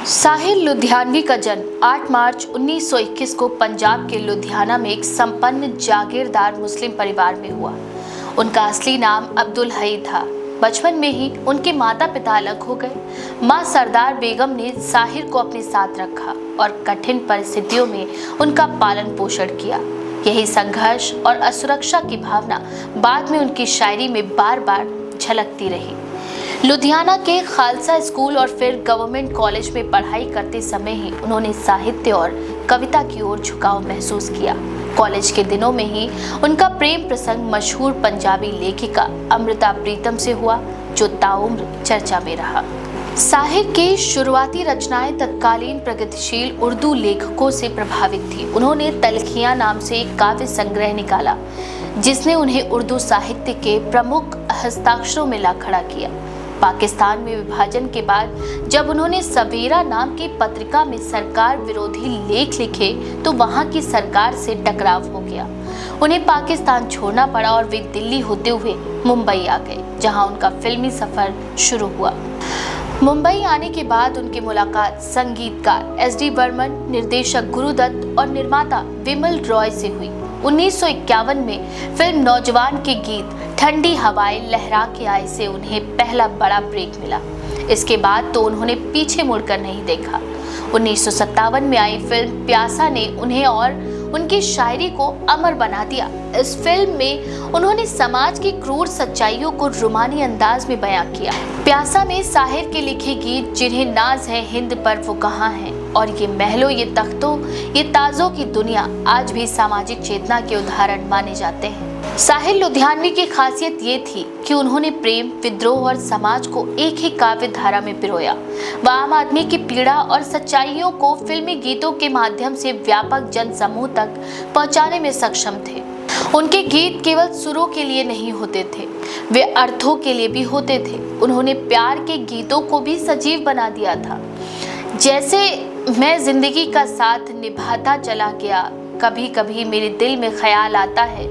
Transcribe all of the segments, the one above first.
साहिर लुधियानवी का जन्म 8 मार्च 1921 को पंजाब के लुधियाना में एक संपन्न जागीरदार मुस्लिम परिवार में हुआ। उनका असली नाम अब्दुल हई था। बचपन में ही उनके माता पिता अलग हो गए। मां सरदार बेगम ने साहिर को अपने साथ रखा और कठिन परिस्थितियों में उनका पालन पोषण किया। यही संघर्ष और असुरक्षा की भावना बाद में उनकी शायरी में बार बार झलकती रही। लुधियाना के खालसा स्कूल और फिर गवर्नमेंट कॉलेज में पढ़ाई करते समय ही उन्होंने साहित्य और कविता की ओर झुकाव महसूस किया। कॉलेज के दिनों में ही उनका प्रेम प्रसंग मशहूर पंजाबी लेखिका अमृता प्रीतम से हुआ, जो ताउम्र चर्चा में रहा। साहिर की शुरुआती रचनाएं तत्कालीन प्रगतिशील उर्दू लेखकों से प्रभावित थी। उन्होंने तलखियां नाम से एक काव्य संग्रह निकाला, जिसने उन्हें उर्दू साहित्य के प्रमुख हस्ताक्षरों में ला खड़ा किया। पाकिस्तान में विभाजन के बाद जब उन्होंने सवेरा नाम की पत्रिका में सरकार विरोधी लेख लिखे तो वहां की सरकार से टकराव हो गया। उन्हें पाकिस्तान छोड़ना पड़ा और वे दिल्ली होते हुए मुंबई आ गए, जहां उनका फिल्मी सफर शुरू हुआ। मुंबई आने के बाद उनकी मुलाकात संगीतकार एस.डी. बर्मन, निर्देशक गुरुदत्त और निर्माता विमल रॉय से हुई। 1951 में फिल्म नौजवान के गीत ठंडी हवाएं लहरा के आए से उन्हें पहला बड़ा ब्रेक मिला। इसके बाद तो उन्होंने पीछे मुड़कर नहीं देखा। 1957 में आई फिल्म प्यासा ने उन्हें और उनकी शायरी को अमर बना दिया। इस फिल्म में उन्होंने समाज की क्रूर सच्चाइयों को रुमानी अंदाज में बयां किया। प्यासा में साहिर के लिखे गीत जिन्हें नाज है हिंद पर वो कहाँ है और ये महलों ये तख्तों ये ताजों की दुनिया आज भी सामाजिक चेतना के उदाहरण माने जाते हैं। साहिर लुधियानवी की खासियत ये थी कि उन्होंने प्रेम, विद्रोह और समाज को एक ही काव्य धारा में पिरोया। वह आम आदमी की पीड़ा और सच्चाइयों को फिल्मी गीतों के माध्यम से व्यापक जन समूह तक पहुंचाने में सक्षम थे। उनके गीत केवल सुरों के लिए नहीं होते थे, वे अर्थों के लिए भी होते थे। उन्होंने प्यार के गीतों को भी सजीव बना दिया था, जैसे मैं जिंदगी का साथ निभाता चला गया, कभी कभी मेरे दिल में ख्याल आता है,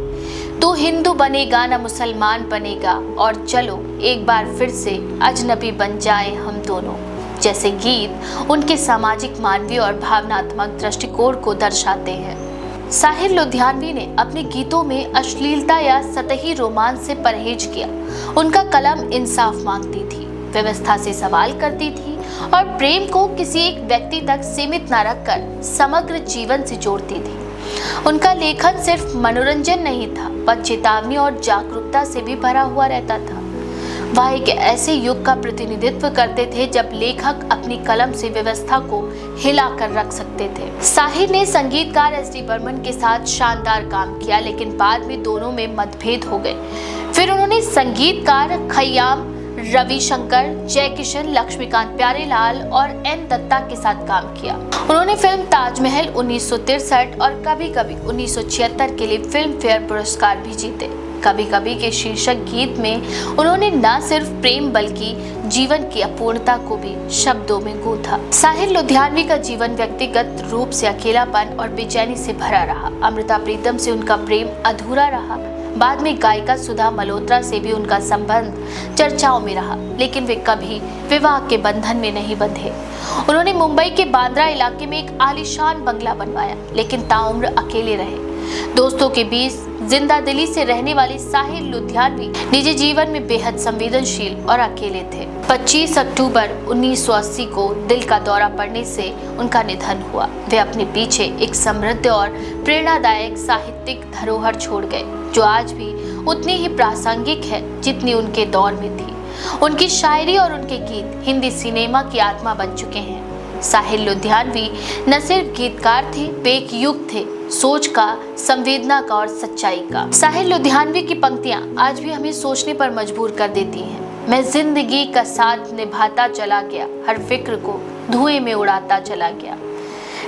तू हिंदू बनेगा ना मुसलमान बनेगा, और चलो एक बार फिर से अजनबी बन जाए हम दोनों। जैसे गीत उनके सामाजिक, मानवीय और भावनात्मक दृष्टिकोण को दर्शाते हैं। साहिर लुधियानवी ने अपने गीतों में अश्लीलता या सतही रोमांस से परहेज किया। उनका कलम इंसाफ मांगती थी, व्यवस्था से सवाल करती थी और प्रेम को किसी एक व्यक्ति तक सीमित न रखकर समग्र जीवन से जोड़ती थी। उनका लेखन सिर्फ मनोरंजन नहीं था, पर चेतावनी और जागरूकता से भी भरा हुआ रहता था। वह एक ऐसे युग का प्रतिनिधित्व करते थे जब लेखक अपनी कलम से व्यवस्था को हिलाकर रख सकते थे। साहिर ने संगीतकार एस.डी. बर्मन के साथ शानदार काम किया, लेकिन बाद में दोनों में मतभेद हो गए। फिर उन्होंने संगीतकार खयाम, रविशंकर, जयकिशन, लक्ष्मीकांत प्यारेलाल और एन दत्ता के साथ काम किया। उन्होंने फिल्म ताजमहल 1963 और कभी कभी 1976 के लिए फिल्म फेयर पुरस्कार भी जीते। कभी कभी के शीर्षक गीत में उन्होंने न सिर्फ प्रेम बल्कि जीवन की अपूर्णता को भी शब्दों में गूंथा। साहिर लुधियानवी का जीवन व्यक्तिगत रूप से अकेलापन और बेचैनी से भरा रहा। अमृता प्रीतम से उनका प्रेम अधूरा रहा। बाद में गायिका सुधा मल्होत्रा से भी उनका संबंध चर्चाओं में रहा, लेकिन वे कभी विवाह के बंधन में नहीं बंधे। उन्होंने मुंबई के बांद्रा इलाके में एक आलीशान बंगला बनवाया, लेकिन ताउम्र अकेले रहे। दोस्तों के बीच जिंदा दिली से रहने वाले साहिर लुधियानवी निजी जीवन में बेहद संवेदनशील और अकेले थे। 25 अक्टूबर 1980 को दिल का दौरा पड़ने से उनका निधन हुआ। वे अपने पीछे एक समृद्ध और प्रेरणादायक साहित्यिक धरोहर छोड़ गए, जो आज भी उतनी ही प्रासंगिक है जितनी उनके दौर में थी। उनकी शायरी और उनके गीत हिंदी सिनेमा की आत्मा बन चुके हैं। साहिर लुधियानवी न सिर्फ गीतकार थे, वे एक युग थे, सोच का, संवेदना का और सच्चाई का। साहिर लुधियानवी की पंक्तियां आज भी हमें सोचने पर मजबूर कर देती हैं। मैं जिंदगी का साथ निभाता चला गया, हर फिक्र को धुएं में उड़ाता चला गया।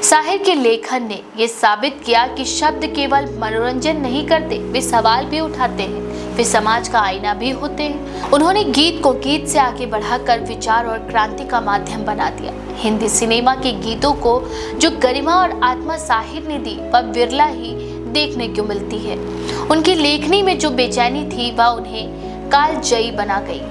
साहिर के लेखन ने यह साबित किया कि शब्द केवल मनोरंजन नहीं करते, वे सवाल भी उठाते हैं, वे समाज का आईना भी होते हैं। उन्होंने गीत को गीत से आगे बढ़ाकर विचार और क्रांति का माध्यम बना दिया। हिंदी सिनेमा के गीतों को जो गरिमा और आत्मा साहिर ने दी, वह विरला ही देखने को मिलती है। उनकी लेखनी में जो बेचैनी थी, वह उन्हें कालजयी बना गई।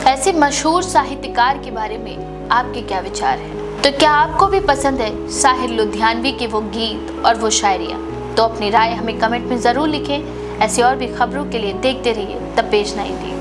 ऐसे मशहूर साहित्यकार के बारे में आपके क्या विचार हैं? तो क्या आपको भी पसंद है साहिर लुधियानवी के वो गीत और वो शायरियाँ? तो अपनी राय हमें कमेंट में ज़रूर लिखें। ऐसी और भी खबरों के लिए देखते रहिए द पेज 19।